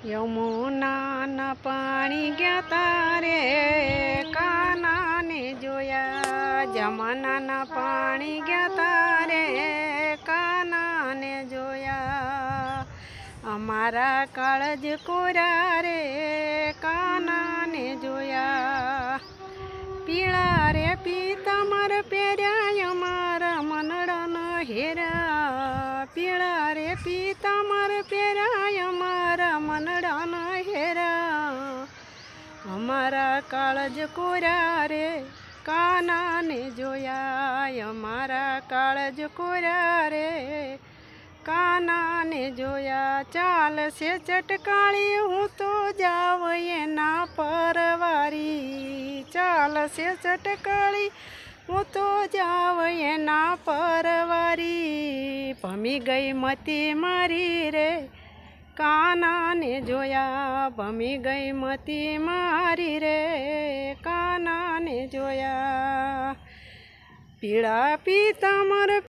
યમુનાના પાણી ગયા તારે કાનાને જોયા, જમનાના પાણી ગયા તારે કાનાને જોયા, અમારા કાળજ કોરા રે કાનાને જોયા, પીળા રે પીતાંબર પહેર્યા અમારા મનડાના હેરા, પીળા રે પીતાંબર પહેર્યા અમારા મનડાના હેરા, અમારા કાળજ કોરા રે કાનાને જોયા, અમારા કાળજ કોરા રે કાનાને જોયા, ચાલશે ચટકાળી હું તો જાવ એના પરવારી, ચાલશે ચટકાળી હું તો જાવ એના પરવારી, ભમી ગઈ મતી મારી રે કાનાને જોયા, ભમી ગઈ મતી મારી રે કાનાને જોયા, પીળા પીતાંબર